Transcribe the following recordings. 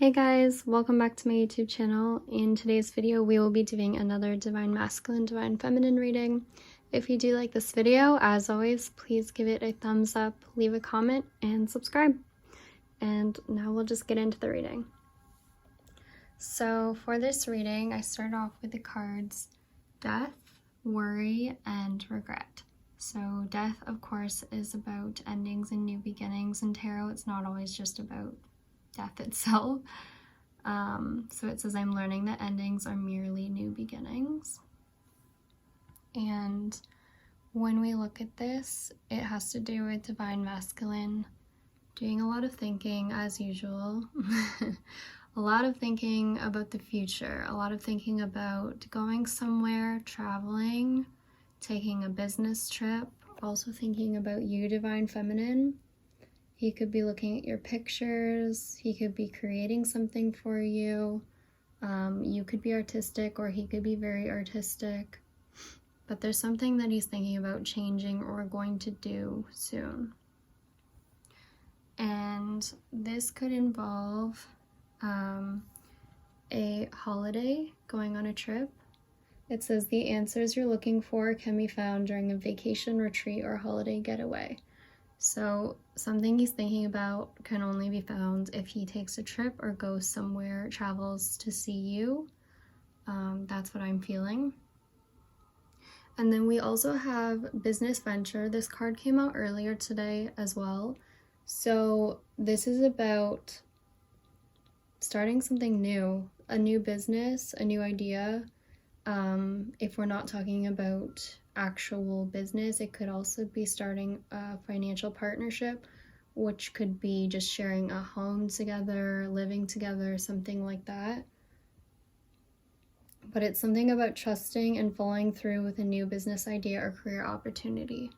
Hey guys, welcome back to my YouTube channel. In today's video, we will be doing another Divine Masculine, Divine Feminine reading. If you do like this video, as always, please give it a thumbs up, leave a comment, and subscribe. And now we'll just get into the reading. So for this reading, I start off with the cards Death, Worry, and Regret. So death, of course, is about endings and new beginnings. In tarot, it's not always just about death itself. So it says, I'm learning that endings are merely new beginnings. And when we look at this, it has to do with Divine Masculine doing a lot of thinking, as usual. A lot of thinking about the future, a lot of thinking about going somewhere, traveling, taking a business trip, also thinking about you, Divine Feminine. He could be looking at your pictures, he could be creating something for you. You could be artistic or he could be very artistic. But there's something that he's thinking about changing or going to do soon. And this could involve a holiday, going on a trip. It says the answers you're looking for can be found during a vacation, retreat, or holiday getaway. So something he's thinking about can only be found if he takes a trip or goes somewhere, travels to see you. That's what I'm feeling. And then we also have business venture. This card came out earlier today as well. So this is about starting something new, a new business, a new idea. If we're not talking about actual business, it could also be starting a financial partnership, which could be just sharing a home together, living together, something like that. But it's something about trusting and following through with a new business idea or career opportunity.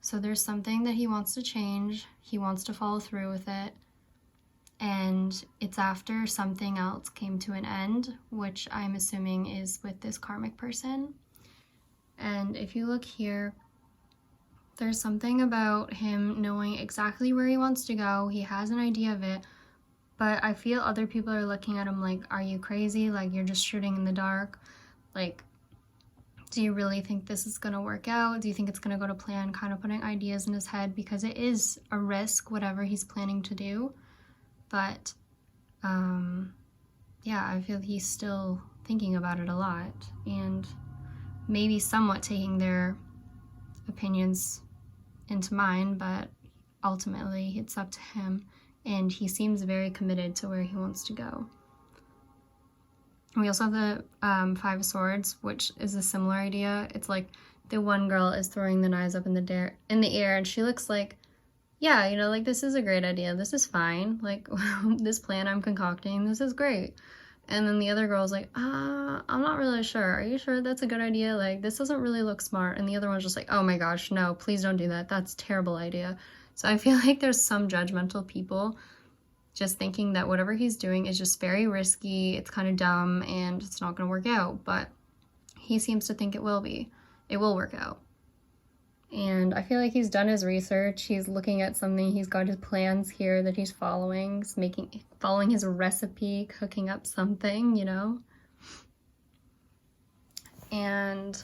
So there's something that he wants to change, he wants to follow through with it, and it's after something else came to an end, which I'm assuming is with this karmic person. And if you look here, there's something about him knowing exactly where he wants to go. He has an idea of it, but I feel other people are looking at him like, are you crazy? Like, you're just shooting in the dark. Like, do you really think this is going to work out? Do you think it's going to go to plan? Kind of putting ideas in his head, because it is a risk, whatever he's planning to do. But, yeah, I feel he's still thinking about it a lot, and maybe somewhat taking their opinions into mind, but ultimately it's up to him, and he seems very committed to where he wants to go. And we also have the Five of Swords, which is a similar idea. It's like the one girl is throwing the knives up in the air, and she looks like, yeah, you know, like, this is a great idea, this is fine, like, this plan I'm concocting, this is great. And then the other girl's like, I'm not really sure. Are you sure that's a good idea? Like, this doesn't really look smart. And the other one's just like, oh my gosh, no, please don't do that. That's a terrible idea. So I feel like there's some judgmental people just thinking that whatever he's doing is just very risky, it's kind of dumb, and it's not going to work out. But he seems to think it will be. It will work out. And I feel like he's done his research, he's looking at something, he's got his plans here that he's following, he's following his recipe, cooking up something, you know? And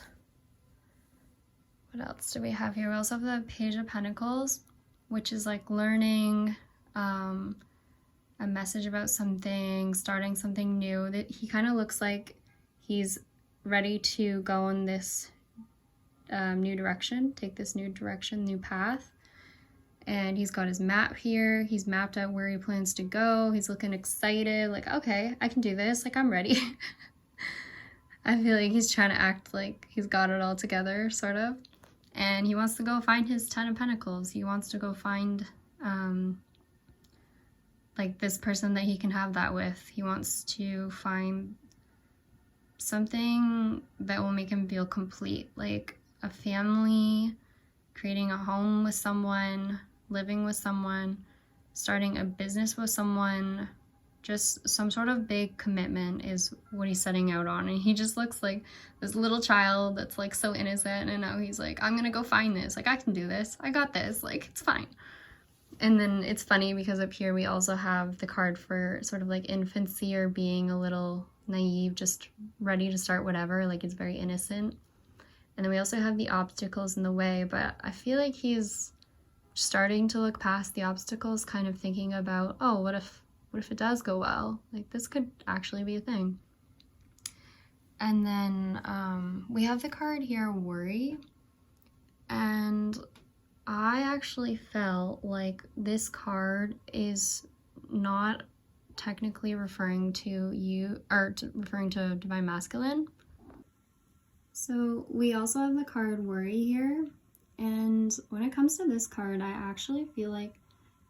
what else do we have here? We also have the Page of Pentacles, which is like learning, a message about something, starting something new. That he kind of looks like he's ready to go on this new direction, take this new direction, new path. And he's got his map here, he's mapped out where he plans to go, he's looking excited, like, okay, I can do this, like, I'm ready. I feel like he's trying to act like he's got it all together, sort of. And he wants to go find his 10 of Pentacles. He wants to go find like this person that he can have that with. He wants to find something that will make him feel complete, like a family, creating a home with someone, living with someone, starting a business with someone. Just some sort of big commitment is what he's setting out on. And he just looks like this little child that's like so innocent, and now he's like, I'm gonna go find this, like, I can do this, I got this, like, it's fine. And then it's funny because up here we also have the card for sort of like infancy or being a little naive, just ready to start whatever, like it's very innocent. And then we also have the obstacles in the way, but I feel like he's starting to look past the obstacles, kind of thinking about, oh, what if it does go well? Like this could actually be a thing. And then we have the card here, worry. And I actually felt like this card is not technically referring to you, or referring to Divine Masculine. So we also have the card worry here. And when it comes to this card, I actually feel like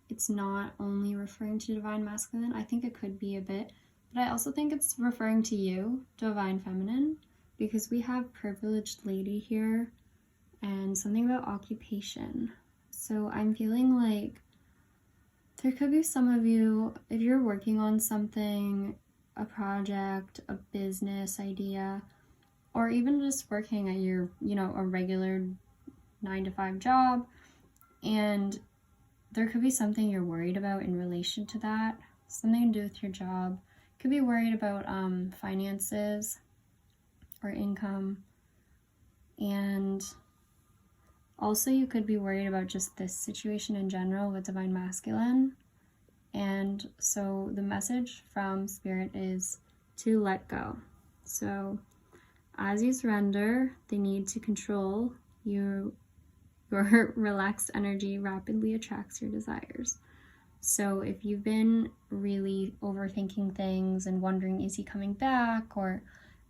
it's not only referring to Divine Masculine. I think it could be a bit, but I also think it's referring to you, Divine Feminine, because we have Privileged Lady here and something about occupation. So I'm feeling like there could be some of you, if you're working on something, a project, a business idea, or even just working at your, a regular 9-to-5 job, and there could be something you're worried about in relation to that, something to do with your job. Could be worried about finances or income, and also you could be worried about just this situation in general with Divine Masculine. And so the message from Spirit is to let go. So as you surrender the need to control, your relaxed energy rapidly attracts your desires. So if you've been really overthinking things and wondering, is he coming back, or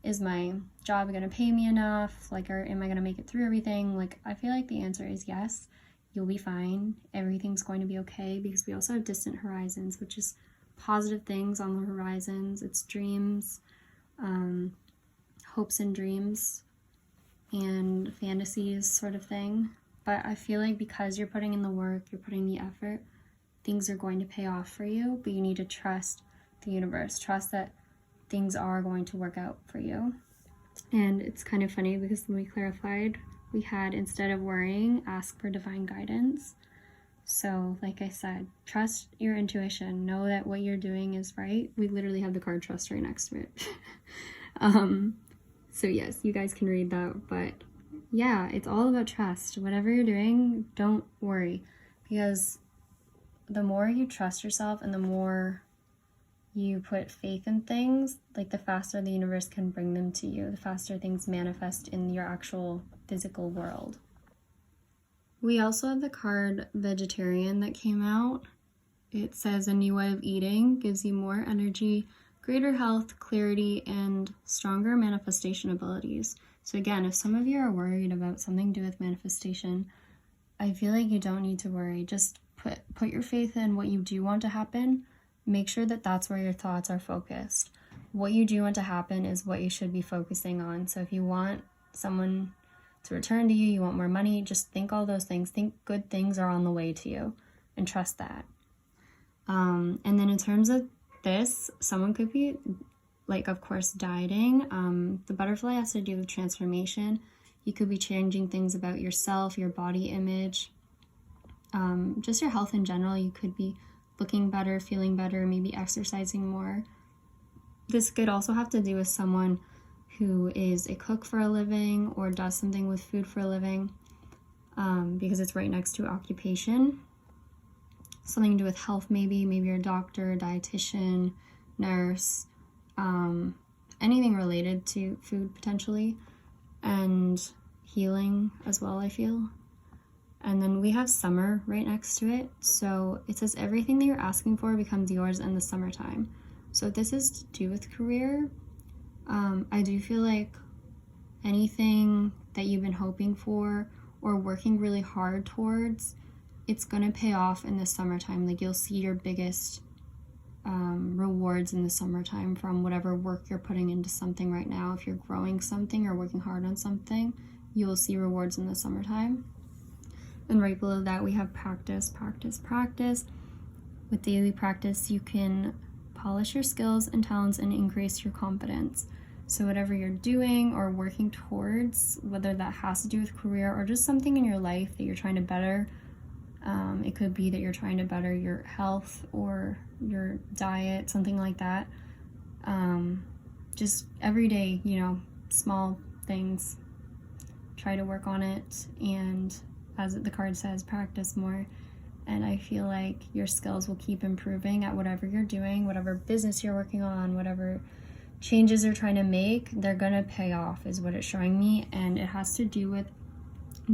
is my job going to pay me enough, like, or am I going to make it through everything? Like, I feel like the answer is yes. You'll be fine. Everything's going to be okay, because we also have distant horizons, which is positive things on the horizons. It's dreams, hopes and dreams, and fantasies sort of thing. But I feel like because you're putting in the work, you're putting the effort, things are going to pay off for you, but you need to trust the universe. Trust that things are going to work out for you. And it's kind of funny because when we clarified, we had, instead of worrying, ask for divine guidance. So like I said, trust your intuition. Know that what you're doing is right. We literally have the card trust right next to it. So yes, you guys can read that, but yeah, it's all about trust. Whatever you're doing, don't worry, because the more you trust yourself and the more you put faith in things, like the faster the universe can bring them to you, the faster things manifest in your actual physical world. We also have the card Vegetarian that came out. It says a new way of eating gives you more energy, greater health, clarity, and stronger manifestation abilities. So again, if some of you are worried about something to do with manifestation, I feel like you don't need to worry. Just put your faith in what you do want to happen. Make sure that that's where your thoughts are focused. What you do want to happen is what you should be focusing on. So if you want someone to return to you, you want more money, just think all those things. Think good things are on the way to you and trust that. And then in terms of this, someone could be, like, of course, dieting. The butterfly has to do with transformation. You could be changing things about yourself, your body image, just your health in general. You could be looking better, feeling better, maybe exercising more. This could also have to do with someone who is a cook for a living or does something with food for a living, because it's right next to occupation. Something to do with health, maybe you're a doctor, dietitian, nurse, anything related to food potentially, and healing as well, I feel. And then we have summer right next to it. So it says everything that you're asking for becomes yours in the summertime. So if this is to do with career, I do feel like anything that you've been hoping for or working really hard towards, it's going to pay off in the summertime. Like, you'll see your biggest rewards in the summertime from whatever work you're putting into something right now. If you're growing something or working hard on something, you will see rewards in the summertime. And right below that, we have practice, practice, practice. With daily practice, you can polish your skills and talents and increase your confidence. So whatever you're doing or working towards, whether that has to do with career or just something in your life that you're trying to better, It could be that you're trying to better your health or your diet, something like that. Just every day, small things. Try to work on it, and as the card says, practice more. And I feel like your skills will keep improving at whatever you're doing, whatever business you're working on, whatever changes you're trying to make, they're gonna pay off is what it's showing me. And it has to do with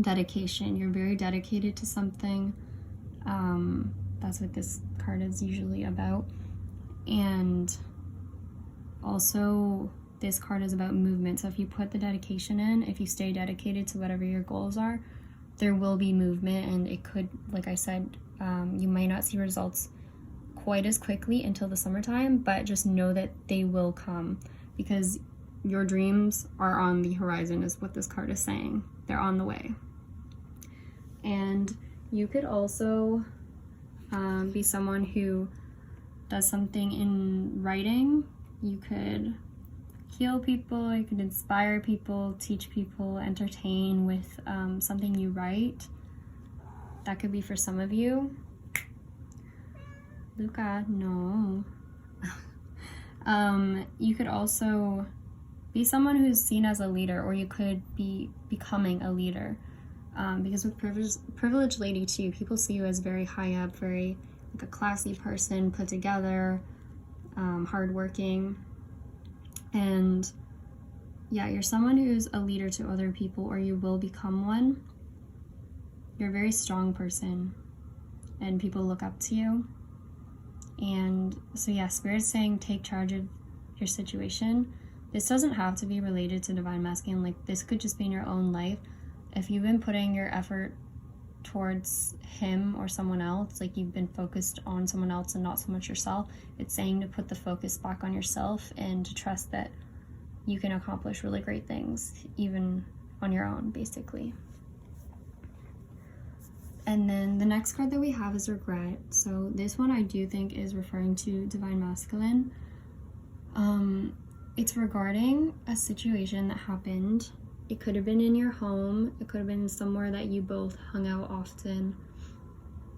dedication. You're very dedicated to something. That's what this card is usually about. And also this card is about movement. So if you put the dedication in, if you stay dedicated to whatever your goals are, there will be movement. And it could, like I said, you might not see results quite as quickly until the summertime, but just know that they will come, because your dreams are on the horizon is what this card is saying. They're on the way. And you could also be someone who does something in writing. You could heal people, you could inspire people, teach people, entertain with something you write. That could be for some of you. Luca, no. You could also be someone who's seen as a leader, or you could be becoming a leader. Because with privileged lady too, people see you as very high up, very like a classy person, put together, hardworking. And yeah, you're someone who's a leader to other people, or you will become one. You're a very strong person, and people look up to you. And so yeah, Spirit's saying take charge of your situation. This doesn't have to be related to Divine Masculine. Like, this could just be in your own life. If you've been putting your effort towards him or someone else, like you've been focused on someone else and not so much yourself, it's saying to put the focus back on yourself and to trust that you can accomplish really great things even on your own, basically. And then the next card that we have is regret. So this one I do think is referring to Divine Masculine. It's regarding a situation that happened. It could have been in your home. It could have been somewhere that you both hung out often,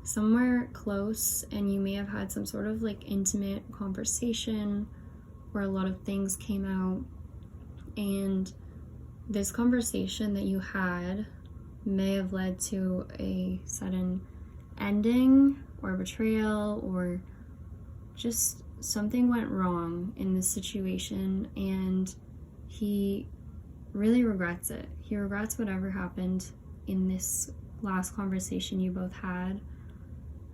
somewhere close, and you may have had some sort of like intimate conversation where a lot of things came out. And this conversation that you had may have led to a sudden ending or betrayal, or just something went wrong in this situation, and he really regrets it. He regrets whatever happened in this last conversation you both had,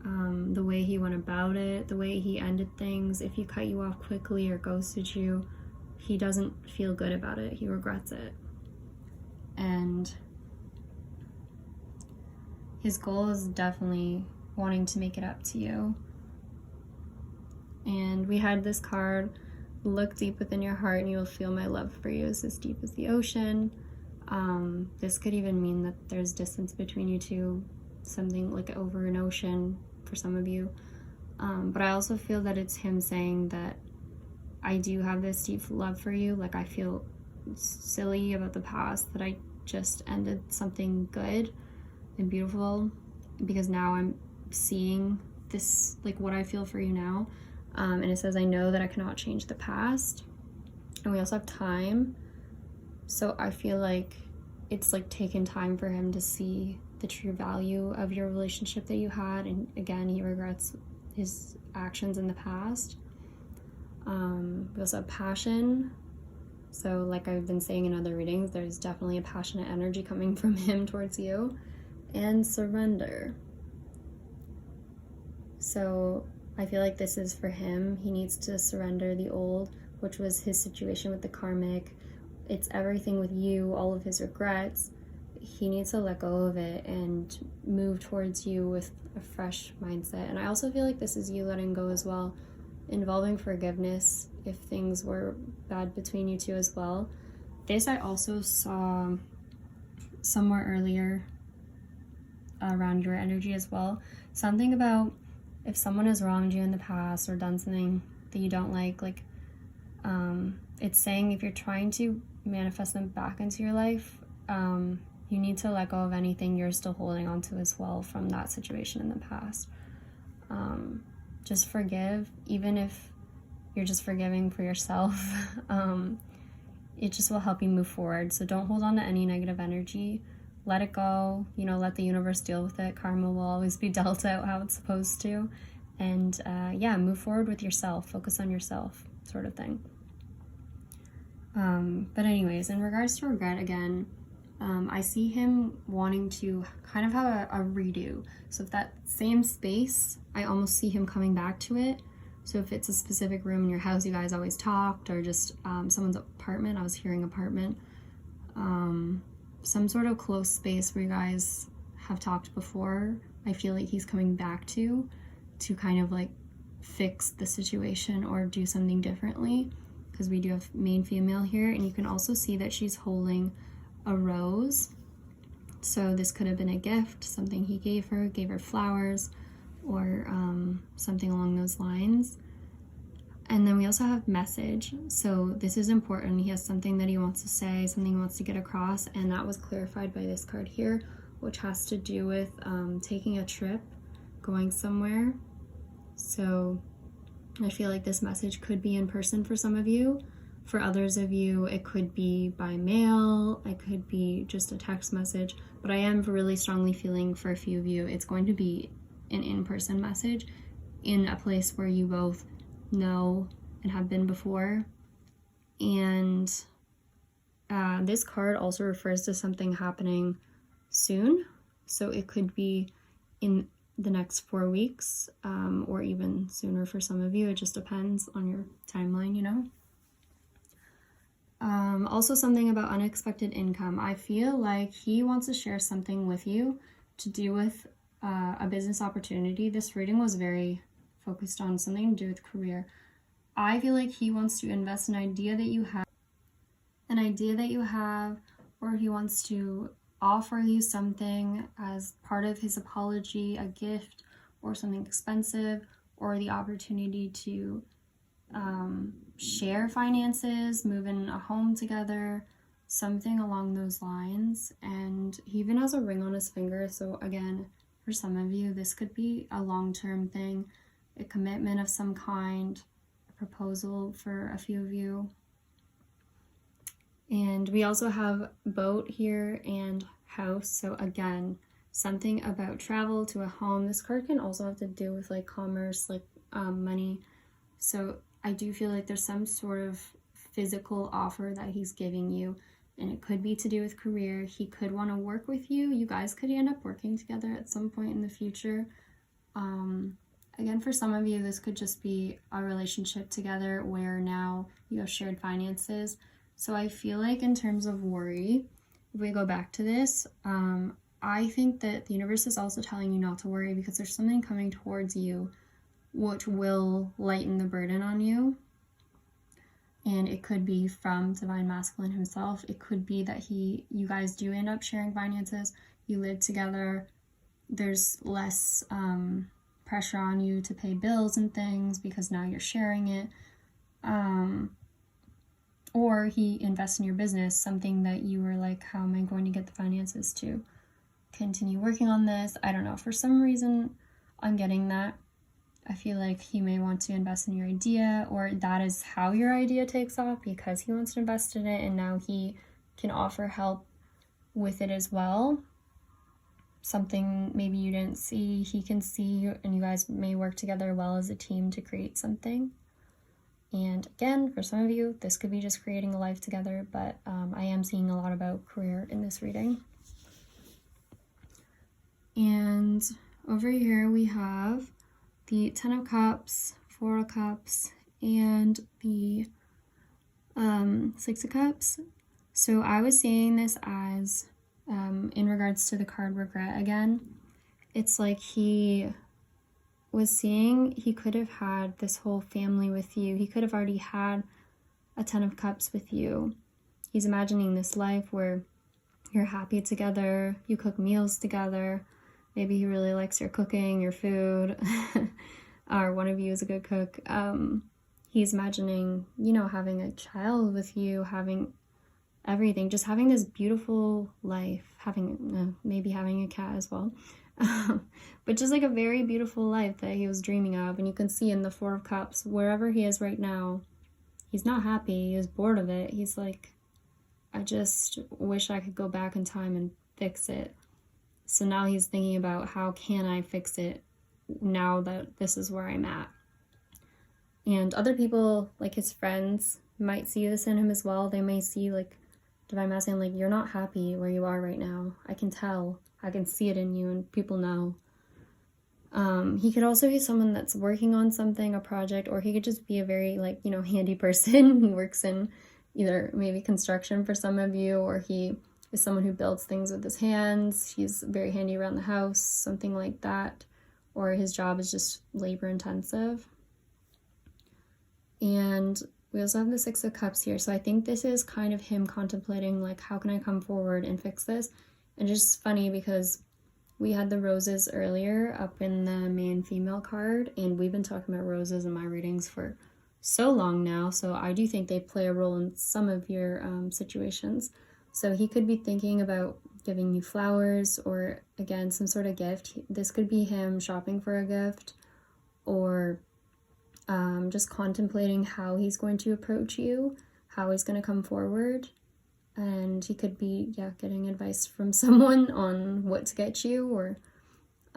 the way he went about it, the way he ended things. If he cut you off quickly or ghosted you, he doesn't feel good about it. He regrets it. And his goal is definitely wanting to make it up to you. And we had this card, look deep within your heart and you will feel my love for you is as deep as the ocean. This could even mean that there's distance between you two, something like over an ocean for some of you. But I also feel that it's him saying that I do have this deep love for you. Like, I feel silly about the past, that I just ended something good and beautiful, because now I'm seeing this, like what I feel for you now. And it says, I know that I cannot change the past. And we also have time. So I feel like it's like taken time for him to see the true value of your relationship that you had. And again, he regrets his actions in the past. We also have passion. So like I've been saying in other readings, there's definitely a passionate energy coming from him towards you. And surrender. So I feel like this is for him. He needs to surrender the old, which was his situation with the karmic. It's everything with you, all of his regrets. He needs to let go of it and move towards you with a fresh mindset. And I also feel like this is you letting go as well, involving forgiveness if things were bad between you two as well. This I also saw somewhere earlier around your energy as well. Something about if someone has wronged you in the past or done something that you don't like, it's saying if you're trying to manifest them back into your life, You need to let go of anything you're still holding on to as well from that situation in the past. Just forgive, even if you're just forgiving for yourself. It just will help you move forward. So don't hold on to any negative energy. Let it go, let the universe deal with it. Karma will always be dealt out how it's supposed to. And move forward with yourself. Focus on yourself, sort of thing. But anyways, in regards to regret, again, I see him wanting to kind of have a redo. So if that same space, I almost see him coming back to it. So if it's a specific room in your house you guys always talked, or just someone's apartment, I was hearing apartment, some sort of close space where you guys have talked before, I feel like he's coming back to kind of like fix the situation or do something differently, because we do have main female here, and you can also see that she's holding a rose. So this could have been a gift, something he gave her flowers, or something along those lines. And then we also have message. So this is important. He has something that he wants to say, something he wants to get across, and that was clarified by this card here, which has to do with taking a trip, going somewhere. So I feel like this message could be in person for some of you. For others of you, it could be by mail, it could be just a text message, but I am really strongly feeling for a few of you, it's going to be an in-person message in a place where you both know and have been before. And this card also refers to something happening soon. So it could be in the next 4 weeks, or even sooner for some of you. It just depends on your timeline, Also something about unexpected income. I feel like he wants to share something with you to do with a business opportunity. This reading was very focused on something to do with career. I feel like he wants to invest an idea that you have, or he wants to offer you something as part of his apology, a gift or something expensive, or the opportunity to share finances, move in a home together, something along those lines. And he even has a ring on his finger. So again, for some of you, this could be a long-term thing, a commitment of some kind, a proposal for a few of you. And we also have boat here and house. So again, something about travel to a home. This card can also have to do with like commerce, like money. So I do feel like there's some sort of physical offer that he's giving you, and it could be to do with career. He could want to work with you. You guys could end up working together at some point in the future. Again, for some of you, this could just be a relationship together where now you have shared finances. So I feel like in terms of worry, if we go back to this, I think that the universe is also telling you not to worry, because there's something coming towards you which will lighten the burden on you. And it could be from Divine Masculine himself. It could be that you guys do end up sharing finances. You live together. There's less pressure on you to pay bills and things because now you're sharing it. Or he invests in your business, something that you were like, how am I going to get the finances to continue working on this? I don't know. For some reason, I'm getting that. I feel like he may want to invest in your idea, or that is how your idea takes off because he wants to invest in it, and now he can offer help with it as well. Something maybe you didn't see, he can see, and you guys may work together well as a team to create something. And again, for some of you, this could be just creating a life together, but I am seeing a lot about career in this reading. And over here we have the 10 of Cups, 4 of Cups, and the 6 of Cups. So I was seeing this as, in regards to the card regret again, it's like he was seeing he could have had this whole family with you. He could have already had a 10 of Cups with you. He's imagining this life where you're happy together, you cook meals together. Maybe he really likes your cooking, your food, or one of you is a good cook. He's imagining, having a child with you, having everything, just having this beautiful life, maybe having a cat as well. But just like a very beautiful life that he was dreaming of. And you can see in the Four of Cups, wherever he is right now, he's not happy. He was bored of it. He's like, I just wish I could go back in time and fix it. So now he's thinking about, how can I fix it now that this is where I'm at? And other people, like his friends, might see this in him as well. They may see, like, Divine Masculine, like, you're not happy where you are right now. I can tell. I can see it in you, and people know. He could also be someone that's working on something, a project, or he could just be a very, like, you know, handy person. He works in either maybe construction for some of you, or he is someone who builds things with his hands. He's very handy around the house, something like that. Or his job is just labor intensive. And we also have the Six of Cups here. So I think this is kind of him contemplating, like, how can I come forward and fix this? And just funny because we had the roses earlier up in the man-female card, and we've been talking about roses in my readings for so long now. So I do think they play a role in some of your situations. So he could be thinking about giving you flowers, or again, some sort of gift. This could be him shopping for a gift, or just contemplating how he's going to approach you, how he's going to come forward. And he could be, getting advice from someone on what to get you, or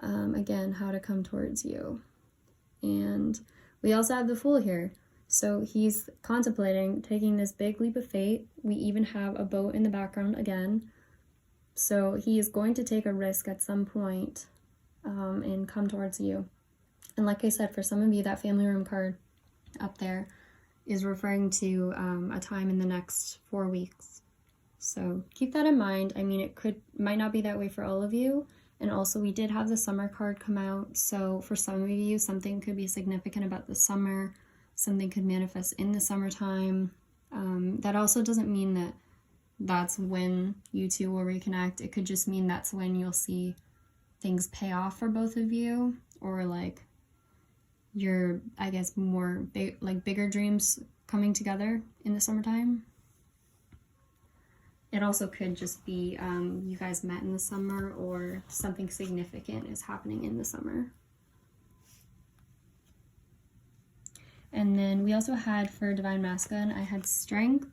again, how to come towards you. And we also have the Fool here. So he's contemplating taking this big leap of faith. We even have a boat in the background again. So he is going to take a risk at some point and come towards you. And like I said, for some of you, that family room card up there is referring to a time in the next 4 weeks. So keep that in mind. I mean, might not be that way for all of you. And also, we did have the summer card come out. So for some of you, something could be significant about the summer. Something could manifest in the summertime. That also doesn't mean that that's when you two will reconnect. It could just mean that's when you'll see things pay off for both of you, or like your, I guess, more bigger dreams coming together in the summertime. It also could just be you guys met in the summer, or something significant is happening in the summer. And then we also had, for Divine Masculine, I had strength.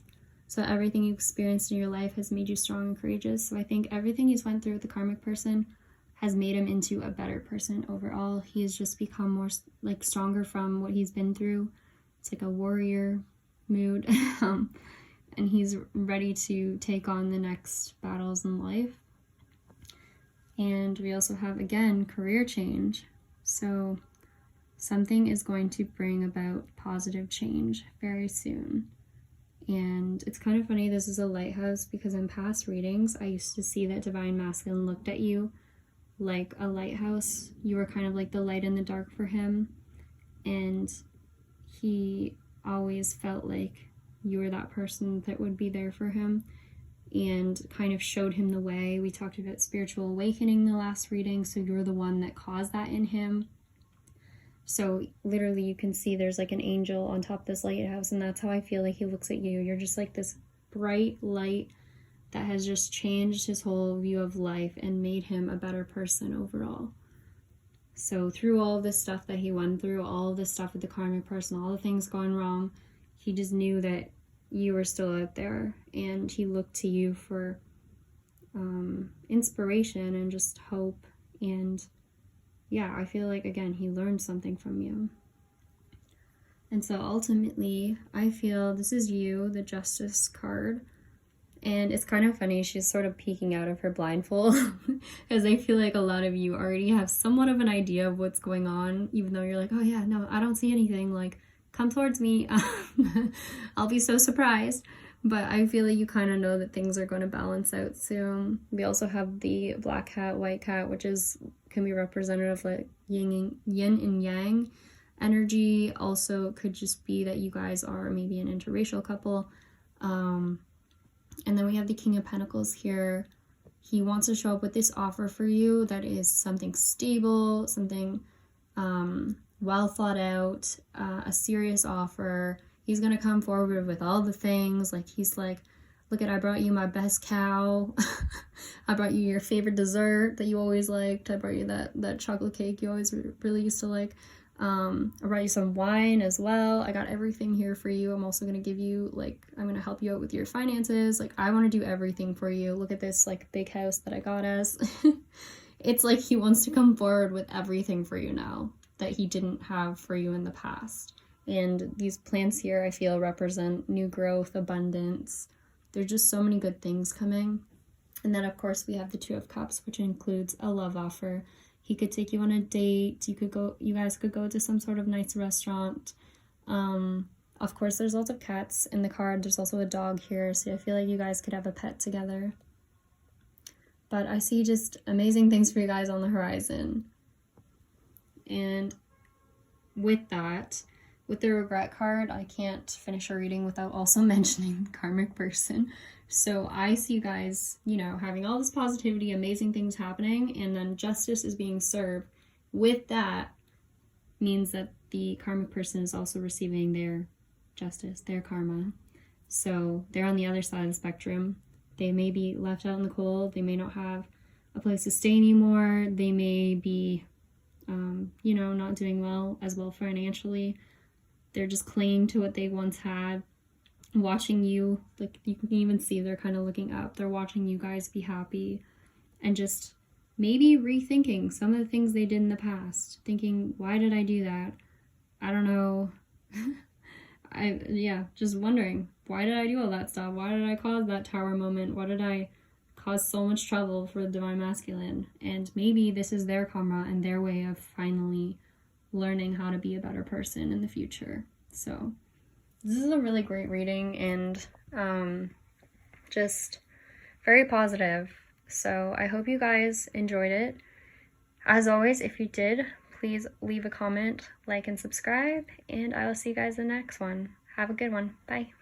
So everything you experienced in your life has made you strong and courageous. So I think everything he's went through with the karmic person has made him into a better person overall. He has just become more like stronger from what he's been through. It's like a warrior mood. And he's ready to take on the next battles in life. And we also have, again, career change. So something is going to bring about positive change very soon. And it's kind of funny, this is a lighthouse, because in past readings, I used to see that Divine Masculine looked at you like a lighthouse. You were kind of like the light in the dark for him. And he always felt like you were that person that would be there for him and kind of showed him the way. We talked about spiritual awakening the last reading, so you're the one that caused that in him. So literally you can see there's like an angel on top of this lighthouse, and that's how I feel like he looks at you. You're just like this bright light that has just changed his whole view of life and made him a better person overall. So through all of this stuff that he went through, all of this stuff with the karmic person, all the things going wrong, he just knew that you were still out there, and he looked to you for inspiration and just hope. And yeah, I feel like, again, he learned something from you. And so ultimately, I feel this is you, the Justice card. And it's kind of funny, she's sort of peeking out of her blindfold, because I feel like a lot of you already have somewhat of an idea of what's going on, even though you're like, oh yeah, no, I don't see anything, like, come towards me. I'll be so surprised. But I feel like you kind of know that things are going to balance out soon. We also have the black cat, white cat, which can be representative of like yin and yang energy. Also, it could just be that you guys are maybe an interracial couple. And then we have the King of Pentacles here. He wants to show up with this offer for you that is something stable, something well thought out, a serious offer. He's going to come forward with all the things. Like, he's like, Look at, I brought you my best cow. I brought you your favorite dessert that you always liked. I brought you that chocolate cake you always really used to like. I brought you some wine as well. I got everything here for you. I'm also going to give you, like, I'm going to help you out with your finances. Like, I want to do everything for you. Look at this, like, big house that I got us. It's like he wants to come forward with everything for you now that he didn't have for you in the past. And these plants here, I feel, represent new growth, abundance. There's just so many good things coming. And then, of course, we have the Two of Cups, which includes a love offer. He could take you on a date. You guys could go to some sort of nice restaurant. Of course, there's lots of cats in the card. There's also a dog here, so I feel like you guys could have a pet together. But I see just amazing things for you guys on the horizon. And with that, with the regret card, I can't finish a reading without also mentioning the karmic person. So I see you guys, you know, having all this positivity, amazing things happening, and then justice is being served. With that means that the karmic person is also receiving their justice, their karma. So they're on the other side of the spectrum. They may be left out in the cold. They may not have a place to stay anymore. They may be, you know, not doing as well financially. They're just clinging to what they once had, watching you. Like, you can even see they're kind of looking up. They're watching you guys be happy and just maybe rethinking some of the things they did in the past. Thinking, why did I do that? I don't know. Just wondering, why did I do all that stuff? Why did I cause that tower moment? Why did I cause so much trouble for the Divine Masculine? And maybe this is their karma and their way of finally learning how to be a better person in the future. So this is a really great reading, and just very positive. So I hope you guys enjoyed it. As always, if you did, please leave a comment, like, and subscribe, and I will see you guys in the next one. Have a good one. Bye.